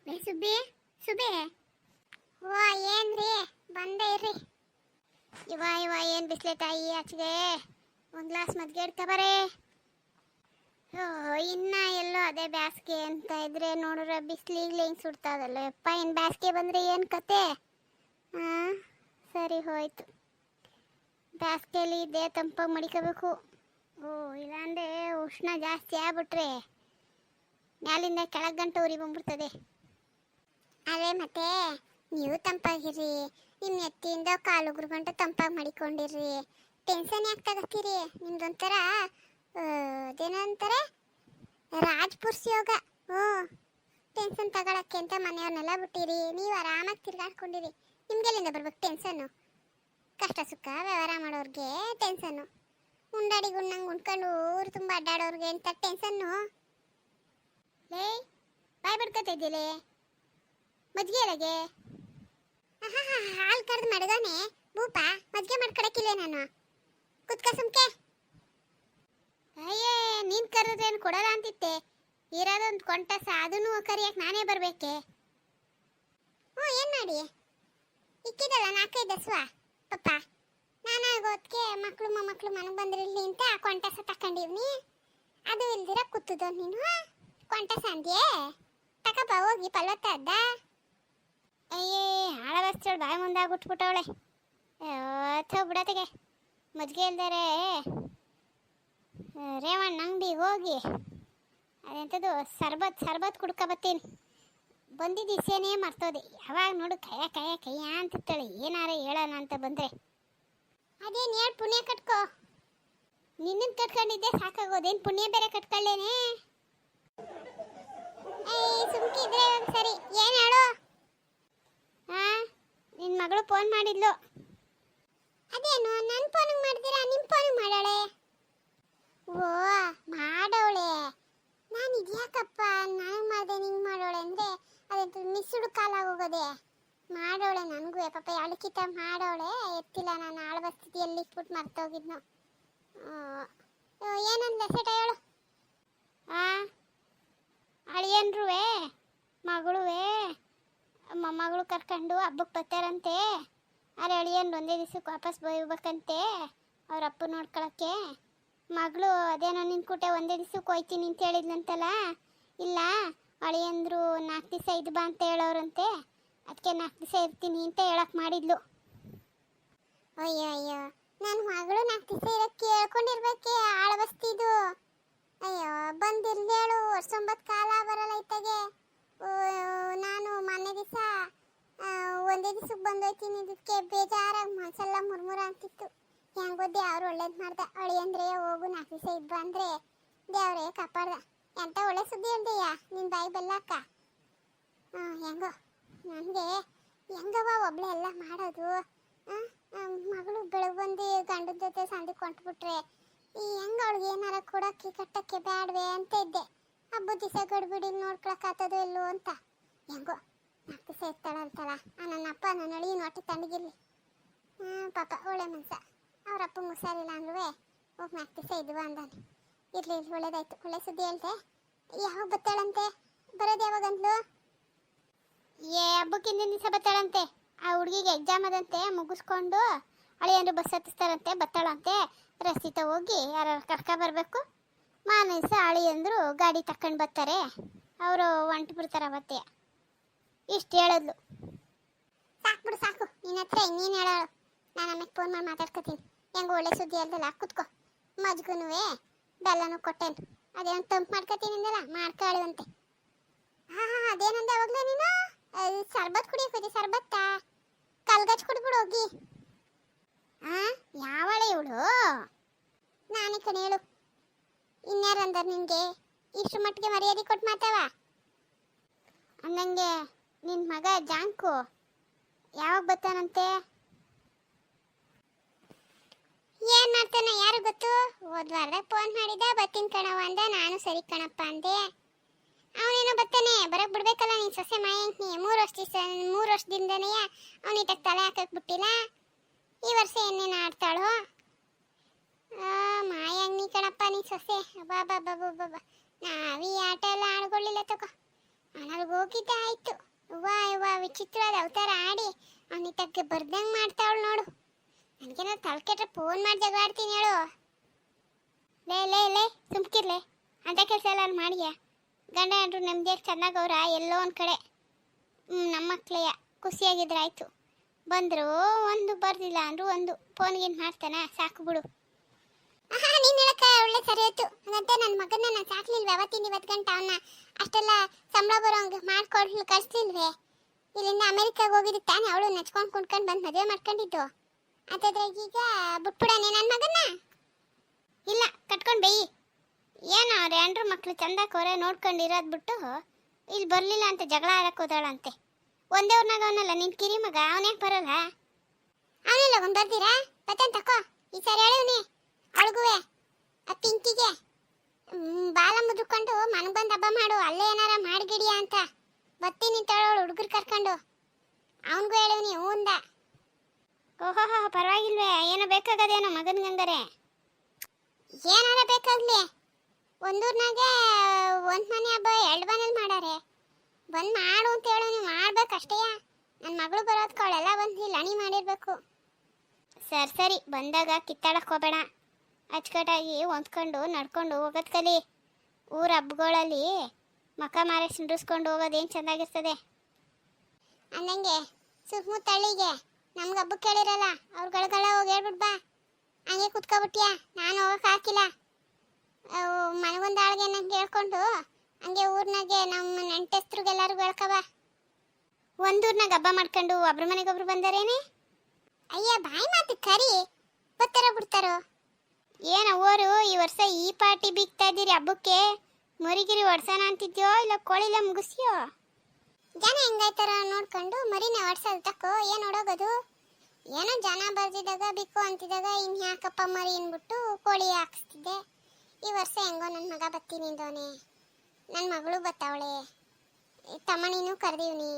ಸುಬ್ಬಿ ಸುಬ್ಬಿ ಓ ಏನ್ರಿ ಬಂದೆ ಇರ್ರಿ. ಇವ ಏನ್ ಬಿಸ್ಲೆ ತಾಯಿ ಆಚೆಗೆ ಒಂದು ಗ್ಲಾಸ್ ಮಜ್ಜಿಗೆ ಇಡ್ಕಬರೇ. ಇನ್ನ ಎಲ್ಲೋ ಅದೇ ಬ್ಯಾಸ್ಗೆ ಅಂತ ಇದ್ರೆ ನೋಡ್ರೆ ಬಿಸ್ಲಿಗ್ಲಿ ಹಿಂಗೆ ಸುಡ್ತಾದಲ್ಲ ಯಪ್ಪ. ಇನ್ನು ಬ್ಯಾಸ್ಗೆ ಬಂದ್ರೆ ಏನು ಕತೆ? ಸರಿ ಹೋಯ್ತು. ಬ್ಯಾಸ್ಗೆಯಲ್ಲಿ ಇದ್ದೇ ತಂಪಾಗಿ ಮಡಿಕೋಬೇಕು. ಇಲ್ಲಾಂದ್ರೆ ಉಷ್ಣ ಜಾಸ್ತಿ ಆಗ್ಬಿಟ್ರೆ ಮ್ಯಾಲಿಂದ ಕೆಳಗೆ ಗಂಟು ಉರಿ ಬಂದ್ಬಿಡ್ತದೆ. ಅದೇ ಮತ್ತೆ ನೀವು ತಂಪಾಗಿರ್ರಿ, ನಿಮ್ಮ ಎತ್ತಿಯಿಂದ ಕಾಲುಗ್ರ ಗಂಟು ತಂಪಾಗಿ ಮಡಿಕೊಂಡಿರ್ರಿ. ಟೆನ್ಷನ್ ಯಾಕೆ ತಗೋತೀರಿ? ನಿಮ್ದೊಂಥರ ಅದೇನಂತಾರೆ ರಾಜ್ಪುರುಷ ಯೋಗ. ಟೆನ್ಷನ್ ತಗೊಳಕ್ಕೆ ಅಂತ ಮನೆಯವ್ರನ್ನೆಲ್ಲ ಬಿಟ್ಟಿರಿ, ನೀವು ಆರಾಮಾಗಿ ತಿರ್ಗಾಡ್ಕೊಂಡಿರಿ. ನಿಮ್ಗೆಲ್ಲಿಂದ ಬರ್ಬೇಕು ಟೆನ್ಷನ್ನು? ಕಷ್ಟ ಸುಖ ವ್ಯವಹಾರ ಮಾಡೋರಿಗೆ ಟೆನ್ಷನ್ನು, ಉಂಡಾಡಿ ಗುಣ್ಣಂಗೆ ಉಣ್ಕೊಂಡು ಊರು ತುಂಬ ಅಡ್ಡಾಡೋರಿಗೆ ಅಂತ ಟೆನ್ಷನ್ನು. ಲೇ ಬಾಯ್ ಬಿಡ್ಕೊತಿದ್ದಿಲೆ ಮಜ್ಜಿಗೆ ಎಲೆಗೆ ಹಾಲು ಕರೆದು ಮಡಗನೆ ಭೂಪ, ಮಜ್ಜಿಗೆ ಮಾಡ್ಕೊಡಕ್ಕಿಲ್ಲ ನಾನು. ಕುತ್ಕ ಸುಮ್ಕೆ. ಅಯ್ಯೇ ನೀನು ಕರೆದ್ರೇನು ಕೊಡಲ್ಲ ಅಂತಿತ್ತೆ. ಇರೋದೊಂದು ಕೊಂಟಸ, ಅದನ್ನು ಕರಿಯಕ್ಕೆ ನಾನೇ ಬರಬೇಕೆ? ಏನು ಮಾಡಿ ಇಕ್ಕಿದಲ್ಲ 4-5 ದಸ್ವ ಪಪ್ಪ. ನಾನಾಗೋದಕ್ಕೆ ಮಕ್ಕಳು ಮೊಮ್ಮಕ್ಕಳು ಮನೆಗೆ ಬಂದಿರಲಿ ಅಂತ ಕೊಂಟಸ ತಕೊಂಡಿವ್ನಿ. ಅದು ಇಲ್ದಿರ ಕೂತದ ನೀನು ಕೊಂಟಸ ಅಂದ್ಯೇ? ತಕಪ್ಪ ಹೋಗಿ ಪಲ್ವತ್ತ ಅದ್ದ. ಅಯ್ಯೇ ಹಾಳವಸ್ತೇಳು ಬಾಯಿ ಮುಂದಾಗ್ಬಿಟ್ಬಿಟ್ಟವಳೆ. ಬಿಡತೆಗೆ ಮಜ್ಜಿಗೆ ಇಲ್ದರೆ ರೇವಣ್ಣ ಅಂಗಡಿಗೆ ಹೋಗಿ ಅದೆಂಥದ್ದು ಸರ್ಬತ್ ಕುಡ್ಕೊಬತ್ತೀನಿ. ಬಂದಿದ್ದು ಇಸೇನೇ ಮರ್ತೋದೆ. ಯಾವಾಗ ನೋಡು ಕಯ್ಯ ಅಂತಿರ್ತಾಳೆ. ಏನಾರ ಹೇಳೋಣ ಅಂತ ಬಂದರೆ ಅದೇನು ಹೇಳಿ ಪುಣ್ಯ ಕಟ್ಕೋ. ನಿನ್ನನ್ನು ಕಟ್ಕೊಂಡಿದ್ದೆ ಸಾಕಾಗೋದೇನು ಪುಣ್ಯ ಬೇರೆ ಕಟ್ಕೊಳ್ಳೇನೆ? ಸುಮ್ಕಿದ್ರೆ ಒಂದು ಸರಿ. ಏನು ಹೇಳು? ನಿನ್ನ ಮಗಳು ಫೋನ್ ಮಾಡಿದ್ಲು. ಅದೇನು ನನ್ನ ಫೋನಿಗೆ ಮಾಡ್ತೀರಾ? ನಿಮ್ಮ ಫೋನಿಗೆ ಮಾಡಾಳೆ? ಓ ಮಾಡವಳೆ. ನಾನು ಇದ್ಯಾಕಪ್ಪ ನನಗೆ ಮಾಡಿದೆ ನಿಂಗೆ ಮಾಡೋಳೆ ಅಂದರೆ ಅದಂತ ಮಿಸ್ಸುಡು ಕಾಲಾಗೋಗೋದೆ. ಮಾಡೋಳೆ ನನಗೂ ಪಾಪ ಅಳಕಿತ ಮಾಡೋಳೆ. ಎತ್ತಿಲ್ಲ, ನಾನು ಆಳ್ವ ಸ್ಥಿತಿಯಲ್ಲಿ ಇಟ್ಬಿಟ್ಟು ಮರ್ತೋಗಿದ್ನು. ಏನಂದ ಸೆಟ ಹೇಳು? ಅಳಿಯನ್ರುವೆ ಮಗಳುವೆ ಮೊಮ್ಮಗಳು ಕರ್ಕೊಂಡು ಹಬ್ಬಕ್ಕೆ ಬರ್ತಾರಂತೆ. ಅರೆ ಅಳಿಯನ್ ಒಂದೇ ದಿವ್ಸಕ್ಕೆ ವಾಪಸ್ ಹೋಗ್ಬೇಕಂತೆ ಅವ್ರ ಅಪ್ಪ ನೋಡ್ಕೊಳಕ್ಕೆ. ಮಗಳು ಅದೇನೋ ನಿನ್ಕುಟೆ ಒಂದೇ ದಿವ್ಸಕ್ಕೆ ಹೋಯ್ತೀನಿ ಅಂತ ಹೇಳಿದ್ನಂತಲ್ಲ. ಇಲ್ಲ ಅಳಿಯಂದ್ರು 4 ದಿವಸ ಇದು ಬಾ ಅಂತ ಹೇಳೋರಂತೆ. ಅದಕ್ಕೆ 4 ದಿವಸ ಇರ್ತೀನಿ ಅಂತ ಹೇಳಕ್ಕೆ ಮಾಡಿದ್ಲು. ಅಯ್ಯೋ ನನ್ನ ಮಗಳು 4 ದಿವಸ ಇರೋಕ್ಕೆ ಹೇಳ್ಕೊಂಡಿರ್ಬೇಕೆ ಆಳವಸ್ತಿದು. ಅಯ್ಯೋ ಬಂದಿರ್ಲಿ ಹೇಳು, ವರ್ಷೊಂಬತ್ತು ಕಾಲ ಬರಲ್ಲ ಇತ್ತಾಗೆ. ನಾನು ಮೊನ್ನೆ ದಿವಸ ಒಂದೇ ದಿವ್ಸಕ್ಕೆ ಬಂದೋಯ್ತೀನಿ. ಇದಕ್ಕೆ ಬೇಜಾರಾಗಿ ಮನಸ್ಸೆಲ್ಲ ಮುರ್ಮುರ ಅಂತಿತ್ತು. ಹೆಂಗೋ ದೇವ್ರು ಒಳ್ಳೇದು ಮಾಡ್ದ. ಅಳಿಯಂದ್ರೆ ಹೋಗು 4 ದಿವಸ ಇದ್ದು ಅಂದರೆ ದೇವ್ರೇ ಕಾಪಾಡ್ದ. ಎಂತ ಒಳ್ಳೆ ಸುದ್ದಿ ಹೇಳ್ದೆಯ ನಿನ್ನ ಬಾಯಿ ಬೆಲ್ಲಕ್ಕ. ಹೆಂಗೋ ನನಗೆ ಹೆಂಗವ ಒಬ್ಳೆ ಎಲ್ಲ ಮಾಡೋದು. ಮಗಳು ಬೆಳಗ್ಗೆ ಬಂದು ಗಂಡದ ಜೊತೆ ಸಂದಿ ಕೊಂಟ್ಬಿಟ್ರೆ ಹೆಂಗ ಅವಳಿಗೆ ಏನಾರ ಕೊಡಕ್ಕೆ ಕಟ್ಟಕ್ಕೆ ಬ್ಯಾಡ್ವೆ ಅಂತ ಇದ್ದೆ. ಹಬ್ಬದ ದಿವಸ ಗಡ್ಬಿಡಿ ನೋಡ್ಕೊಳಕ್ಕಾಗ್ತದೋ ಇಲ್ಲೋ ಅಂತ. ಹೆಂಗೋ 4 ದಿವಸ ಇರ್ತಾಳಂತಲ್ಲ. ನನ್ನ ಅಪ್ಪ ನನ್ನ ಅಳಿಯನ ಹೊಟ್ಟೆ ತಣ್ಣಗಿರ್ಲಿ. ಪಾಪ ಒಳ್ಳೆ ಮನ್ಸ. ಅವ್ರ ಅಪ್ಪಂಗೆ ಹುಷಾರಿಲ್ಲ ಅಂದ್ರೂ ಹೋಗಿ 4 ದಿವಸ ಇದ್ವ ಅಂದಾನೆ. ಇರ್ಲಿ ಒಳ್ಳೇದಾಯ್ತು, ಒಳ್ಳೆ ಸುದ್ದಿ ಹೇಳ್ತೆ. ಯಾವಾಗ ಬತ್ತಾಳಂತೆ? ಬರೋದು ಯಾವಾಗಂದ್ಲು? ಹಬ್ಬಕ್ಕೆ ಹಿಂದಿನ ದಿವಸ ಬತ್ತಾಳಂತೆ. ಆ ಹುಡುಗಿಗೆ ಎಕ್ಸಾಮ್ ಅದಂತೆ, ಮುಗಿಸ್ಕೊಂಡು ಅಳಿಯಂದ್ರು ಬಸ್ ಹತ್ತಿಸ್ತಾರಂತೆ, ಬತ್ತಾಳಂತೆ. ರಸ್ತೆ ಹೋಗಿ ಯಾರು ಕರ್ಕೊಬರ್ಬೇಕು. ಮಾನ ದಿವಸ ಅಳಿಯಂದ್ರು ಗಾಡಿ ತಕೊಂಡು ಬರ್ತಾರೆ. ಅವರು ಹೊಂಟು ಬಿಡ್ತಾರೆ ಅವತ್ತೇ. ಇಷ್ಟು ಹೇಳಿದ್ಲು. ಸಾಕ್ಬಿಡು ಸಾಕು, ನಿನ್ನ ಹತ್ರ ಇನ್ನೇನು ಹೇಳೋಳು. ನಾನು ಆಮೇಲೆ ಫೋನ್ ಮಾಡಿ ಮಾತಾಡ್ಕೊತೀನಿ. ಹೆಂಗೆ ಒಳ್ಳೆ ಸುದ್ದಿ ಅಲ್ದಲ್ಲ, ಕುತ್ಕೋ. ಮಜ್ಗುನು ಬೆಲ್ಲನೂ ಕೊಟ್ಟೇನು. ಅದೇನು ತಂಪು ಮಾಡ್ಕೊತೀನಿ ಅಂದಲ್ಲ, ಮಾಡ್ಕೊಳ್ಳುವಂತೆ. ಅದೇನಂದೆ ಅವಾಗಲೇ ನೀನು? ಸರ್ಬತ್ ಕುಡಿಯೋಕೆ ಹೋಗಿ. ಸರ್ಬತ್ತಾ ಕಲ್ಗಚ್ಚ ಕುಡ್ಬಿಡು ಹೋಗಿ. ಯಾವಳೆ ಇವಳು? ನಾನೇ ಕಣೆ ಹೇಳು. ಇನ್ಯಾರು ಅಂದರು ನಿನಗೆ? ಇಷ್ಟು ಮಟ್ಟಿಗೆ ಮರ್ಯಾದೆ ಕೊಟ್ಟು ಮಾತಾವ ಅಂದಂಗೆ. ನಿನ್ನ ಮಗ ಜಾಂಕು ಯಾವಾಗ ಬರ್ತಾನಂತೆ? ಏನು ಮಾಡ್ತಾನೆ ಯಾರು ಗೊತ್ತು. ಹೋದ್ವಾರದಾಗ ಫೋನ್ ಮಾಡಿದ, ಬರ್ತೀನಿ ಕಣವ ಅಂದ. ನಾನು ಸರಿ ಕಣಪ್ಪ ಅಂದೆ. ಅವನೇನೋ ಬರ್ತಾನೆ, ಬರಕ್ಕೆ ಬಿಡ್ಬೇಕಲ್ಲ ನೀನು ಸೊಸೆ ಮಾಯಂಕ್ನಿ. 3 ವರ್ಷದಿಂದನೇ ಅವನಿಗೆ ತಲೆ ಹಾಕಕ್ಕೆ ಬಿಟ್ಟಿಲ್ಲ. ಈ ವರ್ಷ ಏನೇನು ಆಡ್ತಾಳೋ ಮಾಯಂಗ್ನಿ ಕಣಪ್ಪ ನೀ ಸೊಸೆ. ಬಾಬಾ ನಾವೀ ಆಟ ಎಲ್ಲ ಆಡ್ಕೊಳ್ಳಿಲ್ಲ ತಗೋ. ಅವನಲ್ಲಿ ಹೋಗಿದ್ದೆ ಆಯ್ತು. ವಾ ವಾ ವಿಚಿತ್ರವಾದ ಅವತಾರ ಆಡಿ ಅವನಿತಕ್ಕೆ ಬರ್ದಂಗೆ ಮಾಡ್ತಾವಳು ನೋಡು. ನನಗೇನೋ ತಲೆಕೆಟ್ರೆ ಫೋನ್ ಮಾಡಿ ಜಗಳ ಆಡ್ತೀನಿ ಹೇಳು. ಲೇ ಲೇ ಲೇ ಸುಮ್ಕಿರ್ಲೆ, ಅಂತ ಕೆಲಸ ಎಲ್ಲ ಮಾಡಿಯ. ಗಂಡ ಹೆಂಡ್ರು ನೆಮ್ಮದಿಯಾಗಿ ಚೆನ್ನಾಗವ್ರ ಎಲ್ಲೋ ಒಂದು ಕಡೆ. ನಮ್ಮ ಮಕ್ಕಳೆಯ ಖುಷಿಯಾಗಿದ್ರೆ ಆಯಿತು. ಬಂದರು ಒಂದು, ಬರ್ದಿಲ್ಲ ಅಂದ್ರು ಒಂದು. ಫೋನ್ಗೇನು ಮಾಡ್ತಾನ, ಸಾಕು ಬಿಡು. ನೀನು ಹೇಳಕ್ಕ ಒಳ್ಳೆ ಸರಿ ಆಯ್ತು. ಹಾಗಂತ ನನ್ನ ಮಗನ ನಾನು ಸಾಕ್ಲಿಲ್ವೇ ಅವತ್ತಿನ 20 ಗಂಟೆ ಅವನ್ನ ಅಷ್ಟೆಲ್ಲ ಸಂಬಳ ಬರೋಂಗೆ ಮಾಡ್ಕೊಡ್ಲು ಕಳಿಸ್ಲಿಲ್ವೇ? ಇಲ್ಲಿಂದ ಅಮೆರಿಕಾಗೆ ಹೋಗಿದ್ದು ತಾನೇ ಅವಳು ನಚ್ಕೊಂಡು ಕುಣ್ಕೊಂಡು ಬಂದು ಮದುವೆ ಮಾಡ್ಕೊಂಡಿದ್ದು. ಅಂತದ್ರಾಗ ಈಗ ಬಿಟ್ಬಿಡನೆ ನನ್ನ ಮಗನ್ನ? ಇಲ್ಲ, ಕಟ್ಕೊಂಡು ಬೇಯಿ. ಏನೋ ಅವ್ರೆ ಹೆಂಡ್ರು ಮಕ್ಳು ಚಂದಕೋರೆ ನೋಡ್ಕೊಂಡಿರೋದು ಬಿಟ್ಟು ಇಲ್ಲಿ ಬರಲಿಲ್ಲ ಅಂತ ಜಗಳ ಆಡಕ್ಕೆ ಹೋದಾಳಂತೆ. ಒಂದೇ ಊರ್ನಾಗ ಅವನಲ್ಲ ನಿನ್ನ ಕಿರಿ ಮಗ, ಅವನ್ಯಾಕೆ ಬರೋಲ್ಲ? ಅವನೆಲ್ಲ ಒಂದು ಬರ್ದಿರಾ ಬತ್ತನ್ ತಕೋ. ಈ ಸರಿ ಹೇಳುವನಿ ಅವಳಿಗುವೆ ಆ ಪಿಂಕಿಗೆ ಬಾಲ ಮುದ್ಕೊಂಡು ಮನೆಗೆ ಬಂದು ಹಬ್ಬ ಮಾಡು, ಅಲ್ಲೇ ಏನಾರ ಮಾಡಿಗಿಡಿಯ ಅಂತ. ಬತ್ತೀನಿ ತಳೋಳು ಹುಡುಗರು ಕರ್ಕೊಂಡು. ಅವನಿಗೂ ಹೇಳುವನಿ ಹೂಂದ. ಓಹೋ ಪರವಾಗಿಲ್ವೇ, ಏನೋ ಬೇಕಾಗದೇನೋ ಮಗನ್ಗಂಗಾರೆ? ಏನಾರ ಬೇಕಾಗ್ಲಿ. ಒಂದೂರ್ನಾಗೆ ಒಂದು ಮನೆ ಹಬ್ಬ 2 ಮನೇಲಿ ಮಾಡಾರೆ. ಬಂದು ಮಾಡು ಅಂತ ಹೇಳು, ನೀವು ಮಾಡ್ಬೇಕಷ್ಟೇ. ನನ್ನ ಮಗಳು ಬರೋದಕ್ಕೆ ಅವಳೆಲ್ಲ ಬಂದು ಲಣಿ ಮಾಡಿರ್ಬೇಕು. ಸರಿ ಬಂದಾಗ ಕಿತ್ತಾಡಕ್ಕೆ ಹೋಗಬೇಡ. ಅಚ್ಚುಕಟ್ಟಾಗಿ ಹೊಂದ್ಕೊಂಡು ನಡ್ಕೊಂಡು ಹೋಗೋದು ಕಲಿ. ಊರ ಹಬ್ಬಗಳಲ್ಲಿ ಮಕ ಮಾರೆ ಸಿಂಡಿಸ್ಕೊಂಡು ಹೋಗೋದೇನು ಚೆಂದಾಗಿರ್ತದೆ. ಅಂದಂಗೆ ಸುತ್ತಮುತ್ತ ಹಳ್ಳಿಗೆ ನಮ್ಗೆ ಹಬ್ಬಕ್ಕೆ ಕೇಳಿರಲ್ಲ, ಅವ್ರುಗಳ ಹೋಗಿ ಹೇಳ್ಬಿಟ್ಟು ಬಾ. ಹಂಗೆ ಕುತ್ಕೊಬಿಟ್ಯಾ, ನಾನು ಹೋಗಕ್ಕೆ ಹಾಕಿಲ್ಲ. ಮನಗೊಂದು ಆಳ್ಗೆ ನಂಗೆ ಹೇಳ್ಕೊಂಡು ಹಂಗೆ ಊರ್ನಾಗೆ ನಮ್ಮ ನೆಂಟೆಸ್ತ್ರಿಗೆಲ್ಲರಿಗೂ ಹೇಳ್ಕವ. ಒಂದೂರ್ನಾಗ ಹಬ್ಬ ಮಾಡ್ಕೊಂಡು ಒಬ್ರ ಮನೆಗೊಬ್ರು ಬಂದಾರೇನೆ? ಅಯ್ಯ ಬಾಯಿ ಮಾತು ಕರಿ, ಬರ್ತಾರೋ ಬಿಡ್ತಾರೋ ಏನೋ. ಓರು ಈ ವರ್ಷ ಈ ಪಾರ್ಟಿ ಬಿಗ್ತಾ ಇದ್ದೀರಿ ಹಬ್ಬಕ್ಕೆ. ಮರಿಗಿರಿ ಹೊಡ್ಸೋಣ ಅಂತಿದ್ಯೋ ಇಲ್ಲ ಕೋಳಿಲ್ಲ ಮುಗಿಸ್ಯೋ? ಜನ ಹೆಂಗಾಯ್ತಾರ ನೋಡ್ಕೊಂಡು ಮರಿನ ಹೊಡ್ಸೋದು ತಕ್ಕೋ. ಏನು ಹೊಡೋಗೋದು? ಏನೋ ಜನ ಬರ್ದಿದ್ದಾಗ ಬಿಕ್ಕು ಅಂತಿದ್ದಾಗ ಇನ್ನು ಯಾಕಪ್ಪ ಮರಿ ಅಂದ್ಬಿಟ್ಟು ಕೋಳಿ ಹಾಕಿಸ್ತಿದ್ದೆ. ಈ ವರ್ಷ ಹೆಂಗೋ ನನ್ನ ಮಗ ಬತ್ತೀನಿ ಅಂದವನೆ, ನನ್ನ ಮಗಳು ಬತ್ತವಳೆ, ತಮ್ಮನಿನೂ ಕರೆದೀವ್ನಿ.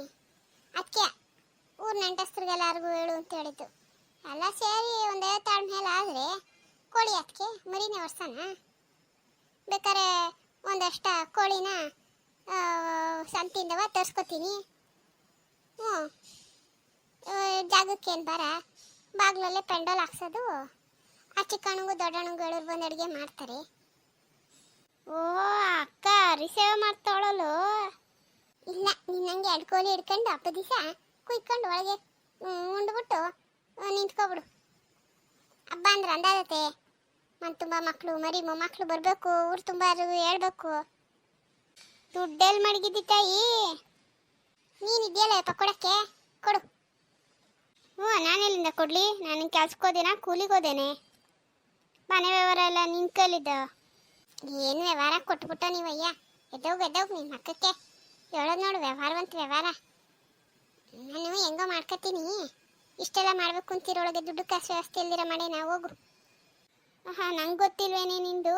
ಅದಕ್ಕೆ ಊರ ನೆಂಟಸ್ತ್ರಿಗೆಲ್ಲರಿಗೂ ಹೇಳು ಅಂತ ಹೇಳಿದ್ದು. ಎಲ್ಲ ಸೇರಿ ಒಂದು 50 ಮೇಲೆ ಆದರೆ ಕೋಳಿ ಅದಕ್ಕೆ ಮರಿನೇ ವರ್ಷನ. ಬೇಕಾದ್ರೆ ಒಂದಷ್ಟು ಕೋಳಿನ ಸಂತಿಂದವ ತರಿಸ್ಕೊತೀನಿ. ಜಾಗಕ್ಕೇನು ಬರ, ಬಾಗ್ಲಲ್ಲೇ ಪೆಂಡಲ್ ಹಾಕ್ಸೋದು. ಆ ಚಿಕ್ಕಣ್ಣಗೂ ದೊಡ್ಡಣ್ಣಗೂ ಹೇಳೋರು ಬಂದು ಅಡುಗೆ ಮಾಡ್ತಾರೆ. ಓ ಅಕ್ಕ ರಿಸೇವ್ ಮಾಡ್ತಾವಳಲು? ಇಲ್ಲ, ನಿನ್ನಂಗೆ 2 ಕೋಳಿ ಹಿಡ್ಕೊಂಡು ಹಬ್ಬ ದಿವಸ ಕುಯ್ಕೊಂಡು ಒಳಗೆ ಉಂಡ್ಬಿಟ್ಟು ನಿಂತ್ಕೊಬಿಡು. ಹಬ್ಬ ಅಂದ್ರೆ ಅಂದಾದತೆ ಮನ್ ತುಂಬ ಮಕ್ಕಳು ಮರಿ ಮೊಮ್ಮಕ್ಕಳು ಬರಬೇಕು, ಊರು ತುಂಬ ಹೇಳ್ಬೇಕು. ದುಡ್ಡೆಲ್ಲಿ ಮಡಗಿದ್ದಿ ತಾಯಿ? ನೀನಿದೆಯಲ್ಲ ಕೊಡಕ್ಕೆ ಕೊಡು. ನಾನೆಲ್ಲಿಂದ ಕೊಡಲಿ? ನಾನು ಕೆಲ್ಸಕ್ಕೆ ಹೋದೇನಾ ಕೂಲಿಗೆ ಹೋದೇನೆ? ಮನೆ ವ್ಯವಹಾರ ಎಲ್ಲ ನಿನ್ನ ಕೈಲಿದ್ದ. ಏನು ವ್ಯವಹಾರ ಕೊಟ್ಬಿಟ್ಟ ನೀವಯ್ಯ? ಎದ್ದೋಗು ನಿನ್ನ ಮಕ್ಕಕ್ಕೆ ಹೇಳೋದು ನೋಡು, ವ್ಯವಹಾರವಂತ ವ್ಯವಹಾರ. ನಾನು ಹೆಂಗೋ ಮಾಡ್ಕೊತೀನಿ. ಇಷ್ಟೆಲ್ಲ ಮಾಡ್ಬೇಕು ಅಂತಿರೊಳಗೆ ದುಡ್ಡು ಕಾಸು ವ್ಯವಸ್ಥೆ ಇಲ್ದಿರ ಮಾಡಿ ನಾವು ಹೋಗು. ನಂಗೆ ಗೊತ್ತಿಲ್ವೇನೆ ನಿಂದು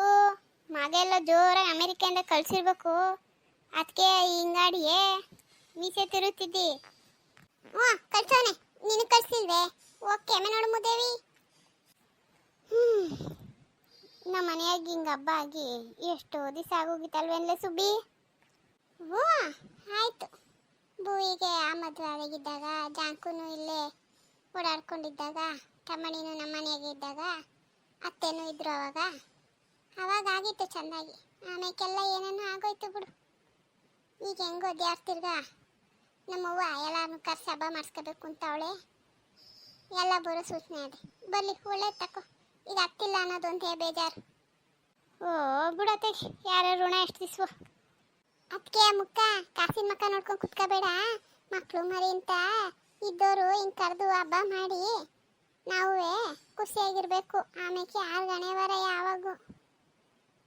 ಮಗ ಎಲ್ಲ ಜೋರಾಗಿ ಅಮೆರಿಕೆಯಿಂದ ಕಳ್ಸಿರ್ಬೇಕು. ಅದಕ್ಕೆ ಹಿಂಗಾಡಿಯೇ ಮೀಸೆ ತಿರುತ್ತಿದ್ದಿ. ಕಳ್ಸೋನೆ, ನೀನು ಕಳ್ಸಿಲ್ವೇ? ಓಕೆ ನೋಡು ಮುದೇವಿ. ನಮ್ಮ ಮನೆಯಾಗಿ ಹಿಂಗೆ ಹಬ್ಬ ಆಗಿ ಎಷ್ಟು ದಿವಸ ಆಗೋಗಿತ್ತಲ್ವೇನ್ಲೆ ಸುಬ್ಬಿ? ಆಯಿತು. ಭೂವಿಗೆ ಆ ಮದುವೆ ಆಗಿದ್ದಾಗ, ಜಾಂಕುನು ಇಲ್ಲೇ ಓಡಾಡ್ಕೊಂಡಿದ್ದಾಗ, ತಮ್ಮಣಿನೂ ನಮ್ಮ ಮನೆಯಾಗೆ ಇದ್ದಾಗ, ಅತ್ತೆನೂ ಇದ್ರು ಅವಾಗ ಆಗಿತ್ತು ಚೆಂದಾಗಿ. ಆಮೇಲೆಲ್ಲ ಏನೇನೋ ಆಗೋಯ್ತು ಬಿಡು. ಈಗ ಹೆಂಗೋ ದ್ಯಾರ್ ತಿರ್ಗ ನಮ್ಮವ್ವ ಎಲ್ಲಾನು ಕರ್ಸಿ ಹಬ್ಬ ಮಾಡಿಸ್ಕೋಬೇಕು ಅಂತ ಅವಳೆ. ಎಲ್ಲ ಬರೋ ಸೂಚನೆ ಅದೇ. ಬರಲಿ, ಒಳ್ಳೇದು ತಕೋ. ಈಗ ಹತ್ತಿಲ್ಲ ಅನ್ನೋದೊಂದೇ ಬೇಜಾರು. ಬಿಡತ್ತೆ, ಯಾರ ಋಣ ಎಷ್ಟು ದಿಸ್ವು. ಅದಕ್ಕೆ ಮುಕ್ಕ ಕಾಸಿನ ಮಕ್ಕ ನೋಡ್ಕೊಂಡು ಕುತ್ಕೋಬೇಡ. ಮಕ್ಕಳು ಮರಿ ಅಂತ ಇದ್ದವರು ಹಿಂಗೆ ಕರೆದು ಹಬ್ಬ ಮಾಡಿ ನಾವೇ ಖುಷಿಯಾಗಿರ್ಬೇಕು. ಆಮೇಲೆ 6 ಗಣೇವರ ಯಾವಾಗೂ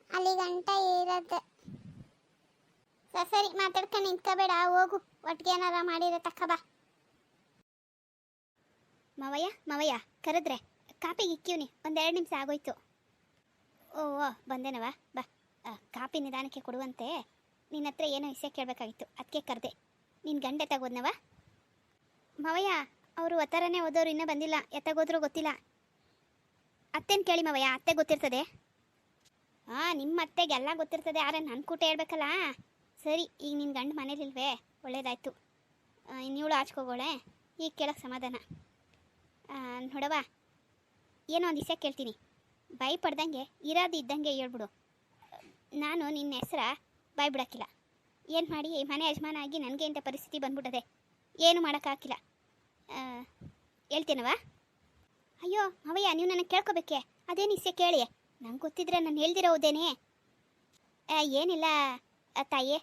ಅಲ್ಲಿ ಗಂಟ ಇರೋದು. ಸರಿ ಮಾತಾಡ್ಕೊಂಡು ನಿಂತ್ಕೋಬೇಡ, ಹೋಗು. ಒಟ್ಟಿಗೆ ಏನಾರ ಮಾಡಿರೋ ತಕ್ಕಬಾ. ಮಾವಯ್ಯ ಕರೆದ್ರೆ ಕಾಪಿಗೆ ಇಕ್ಕಿವ್ನಿ. 1-2 ನಿಮಿಷ ಆಗೋಯ್ತು. ಓ ಬಂದೇನವ ಬಾ. ಕಾಪಿ ನಿಧಾನಕ್ಕೆ ಕೊಡುವಂತೆ ನಿನ್ನ ಹತ್ರ ಏನೋ ವಿಷಯ ಕೇಳಬೇಕಾಗಿತ್ತು, ಅದಕ್ಕೆ ಕರೆದೆ. ನಿನ್ನ ಗಂಡೆ ತಗೋದ್ನವ? ಮಾವಯ್ಯ ಅವರು ಒತ್ತಾರನೇ ಓದೋರು ಇನ್ನೂ ಬಂದಿಲ್ಲ, ಎತ್ತಾಗೋದ್ರೂ ಗೊತ್ತಿಲ್ಲ. ಅತ್ತೇನು ಕೇಳಿ ಮಾವಯ್ಯ, ಅತ್ತೆ ಗೊತ್ತಿರ್ತದೆ. ನಿಮ್ಮ ಅತ್ತೆಗೆಲ್ಲ ಗೊತ್ತಿರ್ತದೆ, ಆದರೆ ನನ್ನ ಕೂಟ ಹೇಳ್ಬೇಕಲ್ಲ. ಸರಿ, ಈಗ ನಿನ್ನ ಗಂಡು ಮನೇಲಿಲ್ವೇ? ಒಳ್ಳೇದಾಯ್ತು. ಇನ್ನಿವಳು ಆಚ್ಕೋಗೋಳೆ, ಈಗ ಕೇಳೋಕ್ಕೆ ಸಮಾಧಾನ. ನೋಡವ್ವ, ಏನೋ ಒಂದು ವಿಷಯ ಕೇಳ್ತೀನಿ, ಬಾಯಿ ಪಡ್ದಂಗೆ ಇರೋದು ಇದ್ದಂಗೆ ಹೇಳ್ಬಿಡು. ನಾನು ನಿನ್ನ ಹೆಸ್ರ ಬಾಯಿ ಬಿಡೋಕ್ಕಿಲ್ಲ. ಏನು ಮಾಡಿ ಮನೆ ಯಜಮಾನ ಆಗಿ ನನಗೆ ಇಂಥ ಪರಿಸ್ಥಿತಿ ಬಂದ್ಬಿಟ್ಟದೆ, ಏನು ಮಾಡೋಕ್ಕಾಗಿಲ್ಲ. ಹೇಳ್ತೇನವ? ಅಯ್ಯೋ ಅವಯ್ಯ, ನೀವು ನನಗೆ ಕೇಳ್ಕೊಬೇಕೆ? ಅದೇನು ವಿಷಯ ಕೇಳಿ, ನಂಗೆ ಗೊತ್ತಿದ್ರೆ ನಾನು ಹೇಳ್ದಿರೋದೇನೇ. ಏನಿಲ್ಲ ತಾಯಿ,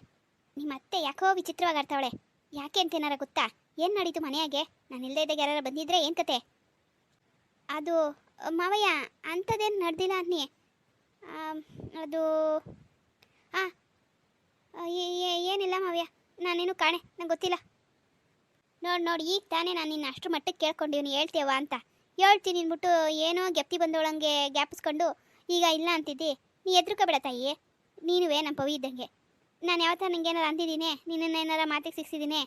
ನಿಮ್ಮ ಅತ್ತೆ ಯಾಕೋ ವಿಚಿತ್ರವಾಗಿ ಆಡ್ತಾವಳೆ. ಯಾಕೆ ಅಂತೇನಾರ ಗೊತ್ತಾ? ಏನು ನಡೀತು ಮನೆಯಾಗೆ? ನಾನು ಇಲ್ಲದೇ ಇದ್ದಾಗ ಯಾರು ಬಂದಿದ್ರೆ ಏನು ಕತೆ? ಅದು ಮಾವಯ್ಯ, ಅಂಥದ್ದೇನು ನಡೆದಿಲ್ಲ ಅನ್ನಿ. ಅದು ಏನಿಲ್ಲ ಮಾವಯ್ಯ, ನಾನೇನು ಕಾಣೆ, ನಂಗೆ ಗೊತ್ತಿಲ್ಲ. ನೋಡಿ ಈಗ ತಾನೇ ನಾನು ನಿನ್ನ ಅಷ್ಟು ಮಟ್ಟಕ್ಕೆ ಕೇಳ್ಕೊಂಡಿವ್ನಿ, ಹೇಳ್ತೇವ ಅಂತ. ಹೇಳ್ತೀನಿ ಅಂದ್ಬಿಟ್ಟು ಏನೋ ಗೆಪ್ತಿ ಬಂದೋಳಂಗೆ ಗ್ಯಾಪಿಸ್ಕೊಂಡು ಈಗ ಇಲ್ಲ ಅಂತಿದ್ದಿ. ನೀ ಎದ್ರುಕೋಬೇಡ ತಾಯಿ, ನೀನುವೇ ನಮ್ಮ ಪವಿ ಇದ್ದಂಗೆ. ನಾನು ಯಾವತ್ತ ನಿಂಗೆ ಏನಾರು ಅಂದಿದ್ದೀನಿ? ನಿನ್ನನ್ನೇನಾರ ಮಾತಿಗೆ ಸಿಕ್ಸಿದ್ದೀನಿ?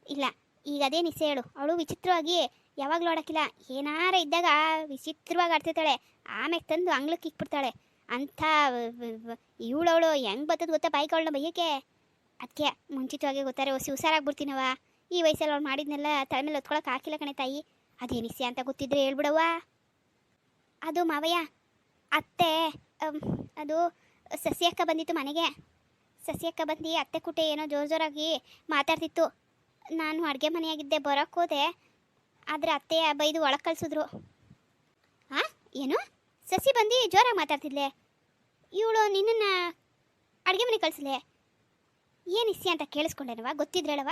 ಇಲ್ಲ. ಈಗ ಅದೇ ನಿಸ್ಸೆ ಹೇಳು. ಅವಳು ವಿಚಿತ್ರವಾಗಿ ಯಾವಾಗಲೂ ಆಡೋಕ್ಕಿಲ್ಲ, ಏನಾರ ಇದ್ದಾಗ ವಿಚಿತ್ರವಾಗಿ ಆಡ್ತಿರ್ತಾಳೆ, ಆಮೇಲೆ ತಂದು ಅಂಗ್ಳಕ್ಕೆ ಇಕ್ಬಿಡ್ತಾಳೆ. ಅಂಥ ಇವಳವಳು ಹೆಂಗೆ ಬರ್ತದ ಗೊತ್ತಾ ಬಾಯ್ಕೊಳ್ಳೋ ಬೈಯಕ್ಕೆ? ಅದಕ್ಕೆ ಮುಂಚಿತವಾಗಿ ಗೊತ್ತಾರೆ ಹೊಸಿ ಹುಷಾರಾಗ್ಬಿಡ್ತೀನವ. ಈ ವಯಸ್ಸಲ್ಲಿ ಅವ್ಳು ಮಾಡಿದ್ನೆಲ್ಲ ತಲೆ ಮೇಲೆ ಹೊತ್ಕೊಳಕ್ಕೆ ಹಾಕಿಲ್ಲ ಕಣೆ ತಾಯಿ. ಅದೇನಿಸ್ಯ ಅಂತ ಗೊತ್ತಿದ್ರೆ ಹೇಳ್ಬಿಡವ್ವ. ಅದು ಮಾವಯ್ಯ, ಅತ್ತೆ ಅದು ಸಸ್ಯಕ್ಕ ಬಂದಿತ್ತು ಮನೆಗೆ. ಸಸ್ಯಕ್ಕ ಬಂದು ಅತ್ತೆ ಕುಟೆ ಏನೋ ಜೋರಾಗಿ ಮಾತಾಡ್ತಿತ್ತು. ನಾನು ಅಡುಗೆ ಮನೆಯಾಗಿದ್ದೆ, ಬರೋಕ್ಕೆ ಹೋದೆ, ಆದರೆ ಅತ್ತೆ ಬೈದು ಒಳಗೆ ಕಳಿಸಿದ್ರು. ಏನು ಸಸಿ ಬಂದು ಜೋರಾಗಿ ಮಾತಾಡ್ತಿದ್ಲೆ? ಇವಳು ನಿನ್ನನ್ನು ಅಡುಗೆ ಮನೆಗೆ ಕಳಿಸ್ಲೆ? ಏನು ಇಸ್ಯ ಅಂತ ಕೇಳಿಸ್ಕೊಂಡೇನವ? ಗೊತ್ತಿದ್ರೇಳವ?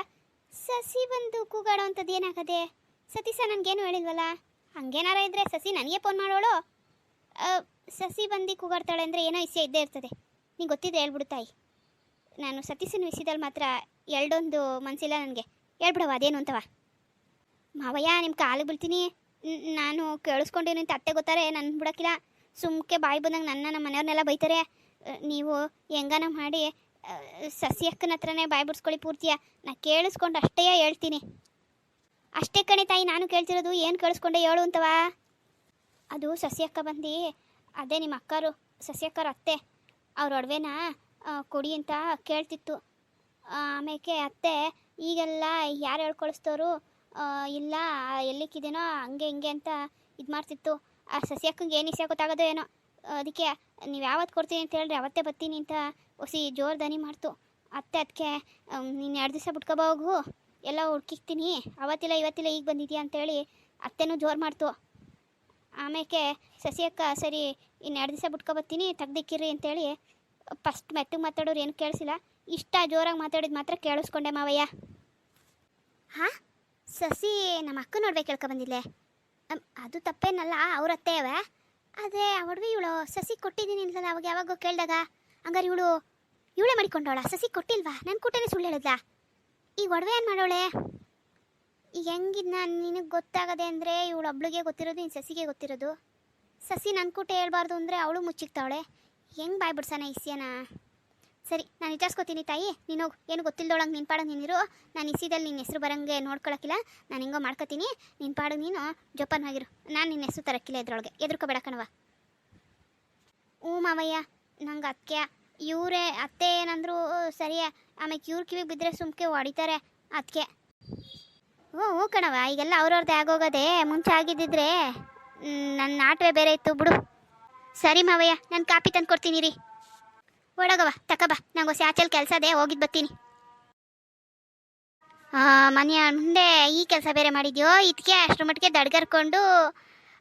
ಸಸಿ ಬಂದು ಕೂಗಾಡೋ ಅಂಥದ್ದು ಏನಾಗದೆ? ಸತೀಶ ನನಗೇನು ಹೇಳಿಲ್ವಲ್ಲ? ಹಂಗೇನಾರ ಇದ್ದರೆ ಸಸಿ ನನಗೆ ಫೋನ್ ಮಾಡೋಳು. ಸಸಿ ಬಂದು ಕೂಗಾಡ್ತಾಳೆ ಅಂದರೆ ಏನೋ ಇಸ್ಯ ಇದ್ದೇ ಇರ್ತದೆ. ನೀನು ಗೊತ್ತಿದೆ ಹೇಳ್ಬಿಡು ತಾಯಿ. ನಾನು ಸತೀಶನ ವಿಷಯದಲ್ಲಿ ಮಾತ್ರ ಎರಡೊಂದು ಮನಸ್ಸಿಲ್ಲ ನನಗೆ. ಹೇಳ್ಬಿಡವ ಅದೇನು ಅಂತವ? ಮಾವಯ್ಯ, ನಿಮ್ಮ ಕಾಲಿಗೆ ಬೀಳ್ತೀನಿ. ನಾನು ಕೇಳಿಸ್ಕೊಂಡೇನು ಅಂತ ಅತ್ತೆ ಗೊತ್ತಾರೆ, ನನ್ನ ಬಿಡೋಕ್ಕಿಲ್ಲ. ಸುಮ್ಕೆ ಬಾಯಿ ಬಂದಂಗೆ ನಮ್ಮ ಮನೆಯವ್ರನ್ನೆಲ್ಲ ಬೈತಾರೆ. ನೀವು ಹೆಂಗನ ಮಾಡಿ ಸಸಿ ಅಕ್ಕನ ಹತ್ರನೇ ಬಾಯಿ ಬಿಡ್ಸ್ಕೊಳ್ಳಿ ಪೂರ್ತಿಯ. ನಾ ಕೇಳಿಸ್ಕೊಂಡು ಅಷ್ಟೇ ಹೇಳ್ತೀನಿ. ಅಷ್ಟೇ ಕಣೆ ತಾಯಿ ನಾನು ಕೇಳ್ತಿರೋದು. ಏನು ಕೇಳಿಸ್ಕೊಂಡೆ ಹೇಳು ಅಂತವ? ಅದು ಸಸಿ ಅಕ್ಕ ಬಂದು ಅದೇ ನಿಮ್ಮ ಅಕ್ಕರು, ಸಸಿ ಅಕ್ಕರು ಅತ್ತೆ, ಅವ್ರ ಒಡವೆನ ಕೊಡಿ ಅಂತ ಕೇಳ್ತಿತ್ತು. ಆಮೇಲೆ ಅತ್ತೆ ಈಗೆಲ್ಲ ಯಾರು ಹೇಳ್ಕೊಳಿಸ್ತವ್ರು, ಇಲ್ಲ ಎಲ್ಲಿಕ್ಕಿದೇನೋ ಹಂಗೆ ಹಿಂಗೆ ಅಂತ ಇದು ಮಾಡ್ತಿತ್ತು. ಆ ಸಸಿ ಅಕ್ಕಂಗೆ ಏನು ಇಷ್ಟ ಗೊತ್ತಾಗೋದೋ ಏನೋ. ಅದಕ್ಕೆ ನೀವು ಯಾವತ್ತು ಕೊಡ್ತೀನಿ ಅಂತ ಹೇಳ್ರಿ ಅವತ್ತೇ ಬರ್ತೀನಿ ಅಂತ ಹೊಸಿ ಜೋರು ದನಿ ಮಾಡ್ತು ಅತ್ತೆ. ಅದಕ್ಕೆ ನೀನು 2 ದಿವಸ ಬಿಟ್ಕೊಬೋಗು, ಎಲ್ಲ ಹುಡ್ಕಿಕ್ತೀನಿ, ಅವತ್ತಿಲ್ಲ ಇವತ್ತಿಲ್ಲ ಈಗ ಬಂದಿದ್ಯಾ ಅಂತೇಳಿ ಅತ್ತೆನೂ ಜೋರು ಮಾಡ್ತು. ಆಮೇಲೆ ಸಸಿ ಅಕ್ಕ ಸರಿ ಇನ್ನು 2 ದಿವಸ ಬಿಟ್ಕೊಬತ್ತೀನಿ ತೆಗ್ದಿಕ್ಕಿರಿ ಅಂತೇಳಿ ಫಸ್ಟ್ ಮೆತ್ತಗೆ ಮಾತಾಡೋರು ಏನು ಕೇಳಿಸಿಲ್ಲ, ಇಷ್ಟ ಜೋರಾಗಿ ಮಾತಾಡಿದ್ದು ಮಾತ್ರ ಕೇಳಿಸ್ಕೊಂಡೆ ಮಾವಯ್ಯ. ಸಸಿ ನಮ್ಮ ಅಕ್ಕ ನೋಡ್ಬೇಕು ಕೇಳ್ಕೊಬಂದಿಲ್ಲೆ? ಅದು ತಪ್ಪೇನಲ್ಲ, ಅವ್ರ ಅತ್ತೆಯವ. ಆದರೆ ಒಡವೆ ಇವಳು ಸಸಿ ಕೊಟ್ಟಿದ್ದೀನಿ ಅಂತಲ್ಲ ಅವಾಗ ಯಾವಾಗೋ ಕೇಳಿದಾಗ. ಹಂಗಾರೆ ಇವಳೇ ಮಾಡಿಕೊಂಡವಳ? ಸಸಿ ಕೊಟ್ಟಿಲ್ವಾ? ನನ್ನ ಕೂಟನೇ ಸುಳ್ಳು ಹೇಳಿದ್ಲ? ಈಗ ಒಡವೆ ಏನು ಮಾಡೋಳೆ? ಈಗ ಹೆಂಗಿದ್ ನಾನು ನಿನಗೆ ಗೊತ್ತಾಗದೆ ಅಂದರೆ ಇವಳು ಒಬ್ಳಿಗೆ ಗೊತ್ತಿರೋದು, ಇನ್ನು ಸಸಿಗೆ ಗೊತ್ತಿರೋದು. ಸಸಿ ನನ್ನ ಕೂಟ ಹೇಳ್ಬಾರ್ದು ಅಂದರೆ ಅವಳು ಮುಚ್ಚಿಕ್ತಾವಳೆ. ಹೆಂಗೆ ಬಾಯ್ ಬಿಡ್ಸೋಣ ಇಸ್ಯನ? ಸರಿ, ನಾನು ವಿಚಾರಿಸ್ಕೊತೀನಿ ತಾಯಿ, ನೀನು ಹೋಗು. ಏನು ಗೊತ್ತಿಲ್ದೊಳಗೆ ನಿನ್ನ ಪಾಡಂಗೆ ನೀನಿರು. ನಾನು ಇಸಿದಲ್ಲಿ ನಿನ್ನ ಹೆಸರು ಬರೋಂಗೆ ನೋಡ್ಕೊಳಕ್ಕಿಲ್ಲ, ನಾನು ಹಿಂಗೋ ಮಾಡ್ಕೊತೀನಿ. ನಿನ್ನ ಪಾಡಿಗೆ ನೀನು ಜೋಪಾನವಾಗಿರು. ನಾನು ನಿನ್ನ ಹೆಸರು ತರಕ್ಕಿಲ್ಲ ಇದ್ರೊಳಗೆ, ಎದುರ್ಕೋಬೇಡ ಕಣವ. ಮಾವಯ್ಯ, ನಂಗೆ ಅದಕ್ಕೆ ಇವರೇ ಅತ್ತೆ ಏನಂದ್ರು ಸರಿಯೇ, ಆಮೇಲೆ ಇವ್ರ ಕಿವಿಗೆ ಬಿದ್ದರೆ ಸುಮ್ಕೆ ಹೊಡಿತಾರೆ ಅದಕ್ಕೆ. ಹ್ಞೂ ಕಣವ, ಈಗೆಲ್ಲ ಅವ್ರವ್ರದ್ದೇ ಆಗೋಗದೆ. ಮುಂಚೆ ಆಗಿದ್ದಿದ್ರೆ ನನ್ನ ಆಟವೇ ಬೇರೆ ಇತ್ತು ಬಿಡು. ಸರಿ ಮಾವಯ್ಯ, ನಾನು ಕಾಪಿ ತಂದು ಕೊಡ್ತೀನಿ ರೀ. ಒಳಗವ ತಕಬಾ, ನಂಗೆ ಹೊಸ ಆಚೆಲ್ ಕೆಲಸ ಅದೇ, ಹೋಗಿದ್ದು ಬರ್ತೀನಿ. ಮನೆಯ ಮುಂದೆ ಈ ಕೆಲಸ ಬೇರೆ ಮಾಡಿದ್ಯೋ? ಇದಕ್ಕೆ ಅಷ್ಟರ ಮಟ್ಟಿಗೆ ದಡ್ಗರ್ಕೊಂಡು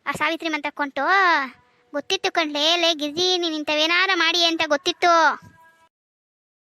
ಆ ಸಾವಿತ್ರಿ ಮಂತಕ್ಕೊಂಟು ಗೊತ್ತಿತ್ತು ಕಣ್ಲೇ. ಗಿರ್ಜಿ ನೀನು ಇಂಥವೇನಾರ ಮಾಡಿ ಅಂತ ಗೊತ್ತಿತ್ತು.